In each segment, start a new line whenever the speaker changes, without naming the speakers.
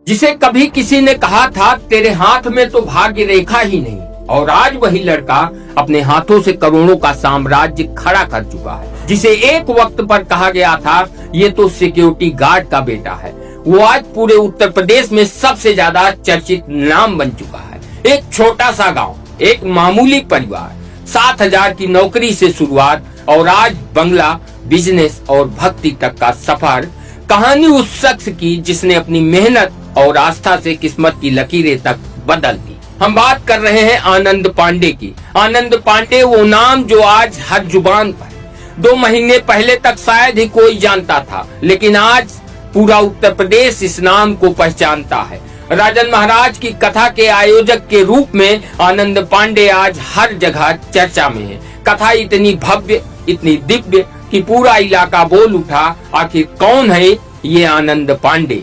जिसे कभी किसी ने कहा था तेरे हाथ में तो भाग्य रेखा ही नहीं, और आज वही लड़का अपने हाथों से करोड़ों का साम्राज्य खड़ा कर चुका है। जिसे एक वक्त पर कहा गया था ये तो सिक्योरिटी गार्ड का बेटा है, वो आज पूरे उत्तर प्रदेश में सबसे ज्यादा चर्चित नाम बन चुका है। एक छोटा सा गांव, एक मामूली परिवार, 7,000 की नौकरी से शुरुआत और आज बंगला, बिजनेस और भक्ति तक का सफर। कहानी उस शख्स की जिसने अपनी मेहनत और आस्था से किस्मत की लकीरें तक बदल दी। हम बात कर रहे हैं आनंद पांडे की। आनंद पांडे वो नाम जो आज हर जुबान पर। 2 महीने पहले तक शायद ही कोई जानता था, लेकिन आज पूरा उत्तर प्रदेश इस नाम को पहचानता है। राजन महाराज की कथा के आयोजक के रूप में आनंद पांडे आज हर जगह चर्चा में है। कथा इतनी भव्य, इतनी दिव्य कि पूरा इलाका बोल उठा, आखिर कौन है ये आनंद पांडे।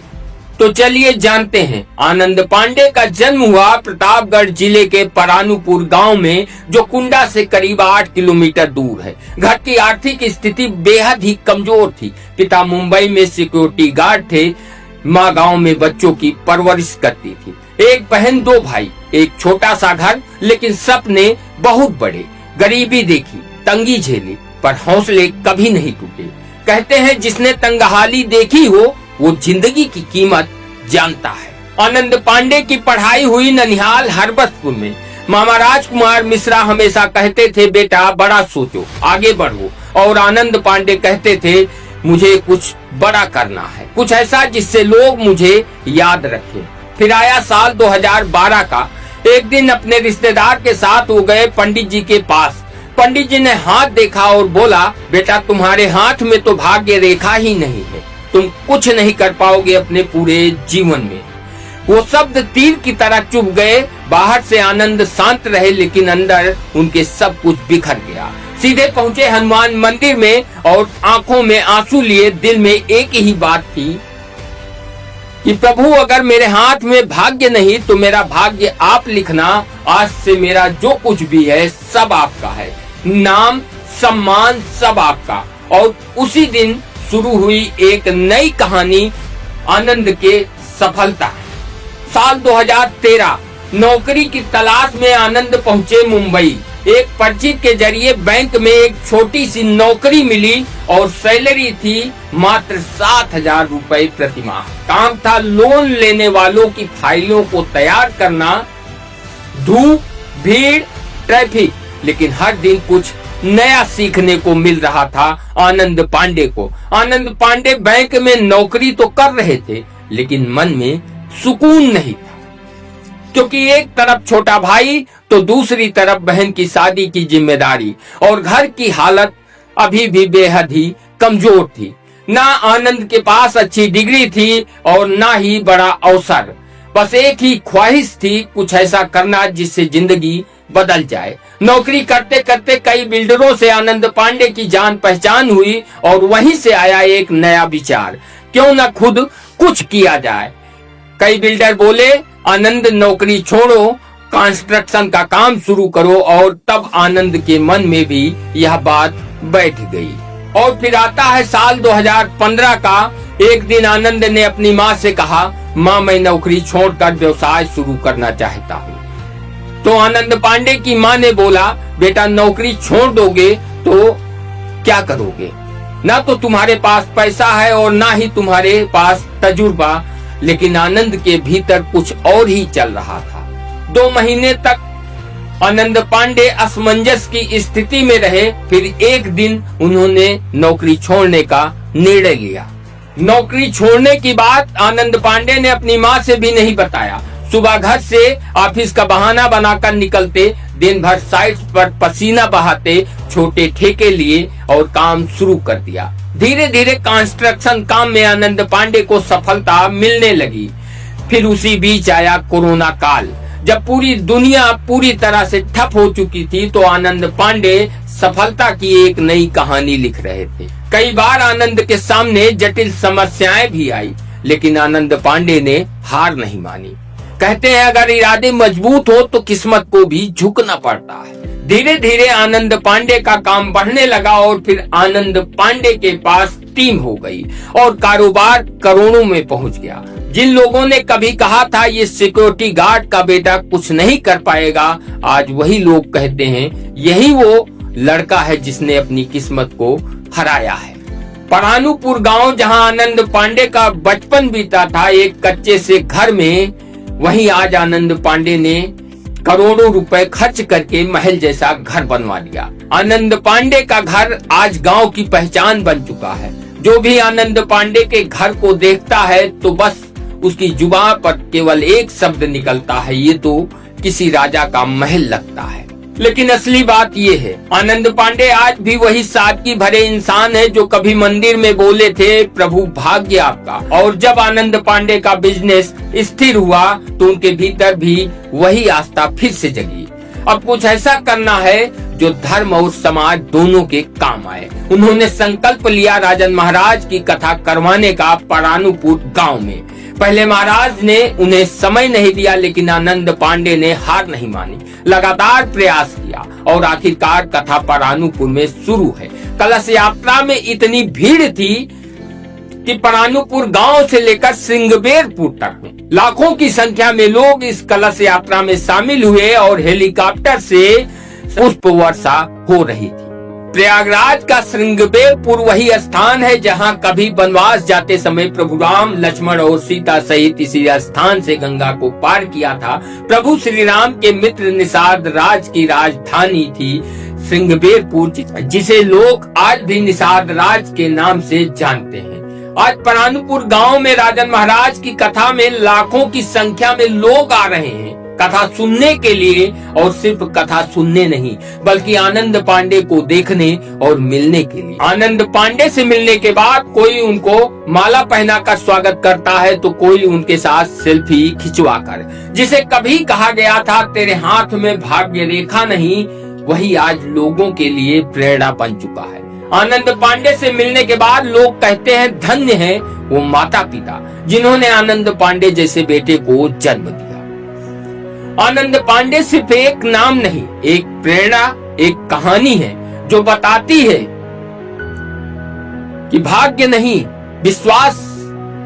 तो चलिए जानते हैं। आनंद पांडे का जन्म हुआ प्रतापगढ़ जिले के परानुपुर गांव में, जो कुंडा से करीब 8 किलोमीटर दूर है। घर की आर्थिक स्थिति बेहद ही कमजोर थी। पिता मुंबई में सिक्योरिटी गार्ड थे, माँ गांव में बच्चों की परवरिश करती थी। एक बहन, 2 भाई, एक छोटा सा घर, लेकिन सपने बहुत बड़े। गरीबी देखी, तंगी झेली, पर हौसले कभी नहीं टूटे। कहते हैं जिसने तंगहाली देखी हो वो जिंदगी की कीमत जानता है। आनंद पांडे की पढ़ाई हुई ननिहाल हरबतपुर में। मामा राजकुमार मिश्रा हमेशा कहते थे बेटा बड़ा सोचो, आगे बढ़ो, और आनंद पांडे कहते थे मुझे कुछ बड़ा करना है, कुछ ऐसा जिससे लोग मुझे याद रखें। फिर आया साल 2012 का। एक दिन अपने रिश्तेदार के साथ वो गए पंडित जी के पास। पंडित जी ने हाथ देखा और बोला बेटा तुम्हारे हाथ में तो भाग्य रेखा ही नहीं है, तुम कुछ नहीं कर पाओगे अपने पूरे जीवन में। वो शब्द तीर की तरह चुभ गए। बाहर से आनंद शांत रहे, लेकिन अंदर उनके सब कुछ बिखर गया। सीधे पहुंचे हनुमान मंदिर में और आंखों में आंसू लिए दिल में एक ही बात थी कि प्रभु अगर मेरे हाथ में भाग्य नहीं तो मेरा भाग्य आप लिखना। आज से मेरा जो कुछ भी है सब आपका है, नाम सम्मान सब आपका। और उसी दिन शुरू हुई एक नई कहानी, आनंद के सफलता। साल 2013 नौकरी की तलाश में आनंद पहुंचे मुंबई। एक पर्ची के जरिए बैंक में एक छोटी सी नौकरी मिली और सैलरी थी मात्र 7,000 रुपए प्रति माह। काम था लोन लेने वालों की फाइलों को तैयार करना, धूप, भीड़, ट्रैफिक, लेकिन हर दिन कुछ नया सीखने को मिल रहा था आनंद पांडे को। आनंद पांडे बैंक में नौकरी तो कर रहे थे, लेकिन मन में सुकून नहीं था, क्योंकि एक तरफ छोटा भाई तो दूसरी तरफ बहन की शादी की जिम्मेदारी, और घर की हालत अभी भी बेहद ही कमजोर थी। ना आनंद के पास अच्छी डिग्री थी और ना ही बड़ा अवसर। बस एक ही ख्वाहिश थी, कुछ ऐसा करना जिससे जिंदगी बदल जाए। नौकरी करते करते कई बिल्डरों से आनंद पांडे की जान पहचान हुई और वहीं से आया एक नया विचार, क्यों न खुद कुछ किया जाए। कई बिल्डर बोले आनंद नौकरी छोड़ो, कंस्ट्रक्शन का काम शुरू करो, और तब आनंद के मन में भी यह बात बैठ गई। और फिर आता है साल 2015 का। एक दिन आनंद ने अपनी माँ से कहा माँ मैं नौकरी छोड़कर व्यवसाय शुरू करना चाहता हूँ। तो आनंद पांडे की माँ ने बोला बेटा नौकरी छोड़ दोगे तो क्या करोगे, ना तो तुम्हारे पास पैसा है और ना ही तुम्हारे पास तजुर्बा। लेकिन आनंद के भीतर कुछ और ही चल रहा था। 2 महीने तक आनंद पांडे असमंजस की स्थिति में रहे। फिर एक दिन उन्होंने नौकरी छोड़ने का निर्णय लिया। नौकरी छोड़ने की बात आनंद पांडे ने अपनी माँ से भी नहीं बताया। सुबह घर से ऑफिस का बहाना बनाकर निकलते, दिन भर साइट पर पसीना बहाते, छोटे ठेके लिए और काम शुरू कर दिया। धीरे धीरे कंस्ट्रक्शन काम में आनंद पांडे को सफलता मिलने लगी। फिर उसी बीच आया कोरोना काल। जब पूरी दुनिया पूरी तरह से ठप हो चुकी थी तो आनंद पांडे सफलता की एक नई कहानी लिख रहे थे। कई बार आनंद के सामने जटिल समस्याएं भी आई, लेकिन आनंद पांडे ने हार नहीं मानी। कहते हैं अगर इरादे मजबूत हो तो किस्मत को भी झुकना पड़ता है। धीरे धीरे आनंद पांडे का काम बढ़ने लगा और फिर आनंद पांडे के पास टीम हो गई और कारोबार करोड़ों में पहुंच गया। जिन लोगों ने कभी कहा था ये सिक्योरिटी गार्ड का बेटा कुछ नहीं कर पाएगा, आज वही लोग कहते हैं यही वो लड़का है जिसने अपनी किस्मत को हराया है। परानुपुर गांव जहां आनंद पांडे का बचपन बीता था, एक कच्चे से घर में, वहीं आज आनंद पांडे ने करोड़ों रुपए खर्च करके महल जैसा घर बनवा लिया। आनंद पांडे का घर आज गांव की पहचान बन चुका है। जो भी आनंद पांडे के घर को देखता है तो बस उसकी जुबान पर केवल एक शब्द निकलता है, ये तो किसी राजा का महल लगता है। लेकिन असली बात ये है, आनंद पांडे आज भी वही सादगी भरे इंसान है जो कभी मंदिर में बोले थे, प्रभु भाग्य आपका। और जब आनंद पांडे का बिजनेस स्थिर हुआ तो उनके भीतर भी वही आस्था फिर से जगी। अब कुछ ऐसा करना है जो धर्म और समाज दोनों के काम आए। उन्होंने संकल्प लिया राजन महाराज की कथा करवाने का परानुपुर गांव में। पहले महाराज ने उन्हें समय नहीं दिया, लेकिन आनंद पांडे ने हार नहीं मानी, लगातार प्रयास किया और आखिरकार कथा परानुपुर में शुरू है। कलश यात्रा में इतनी भीड़ थी कि परानुपुर गांव से लेकर सिंगबेरपुर तक में लाखों की संख्या में लोग इस कलश यात्रा में शामिल हुए और हेलीकॉप्टर से पुष्प वर्षा हो रही थी। प्रयागराज का श्रृंगबेरपुर वही स्थान है जहां कभी वनवास जाते समय प्रभु राम, लक्ष्मण और सीता सहित इसी स्थान से गंगा को पार किया था। प्रभु श्री राम के मित्र निषाद राज की राजधानी थी श्रृंगबेरपुर, जिसे लोग आज भी निषाद राज के नाम से जानते हैं। आज परानुपुर गांव में राजन महाराज की कथा में लाखों की संख्या में लोग आ रहे हैं कथा सुनने के लिए, और सिर्फ कथा सुनने नहीं बल्कि आनंद पांडे को देखने और मिलने के लिए। आनंद पांडे से मिलने के बाद कोई उनको माला पहनाकर स्वागत करता है तो कोई उनके साथ सेल्फी खिंचवाकर। जिसे कभी कहा गया था तेरे हाथ में भाग्य रेखा नहीं, वही आज लोगों के लिए प्रेरणा बन चुका है। आनंद पांडे से मिलने के बाद लोग कहते हैं धन्य है वो माता पिता जिन्होंने आनंद पांडे जैसे बेटे को जन्म दिया। आनंद पांडे सिर्फ एक नाम नहीं, एक प्रेरणा, एक कहानी है जो बताती है कि भाग्य नहीं, विश्वास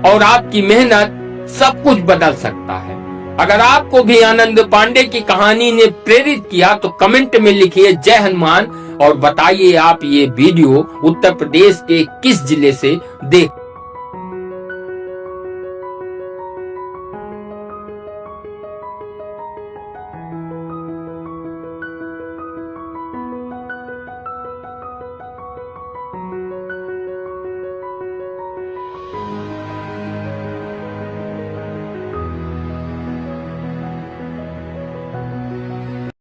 और आपकी मेहनत सब कुछ बदल सकता है। अगर आपको भी आनंद पांडे की कहानी ने प्रेरित किया तो कमेंट में लिखिए जय हनुमान और बताइए आप ये वीडियो उत्तर प्रदेश के किस जिले से देख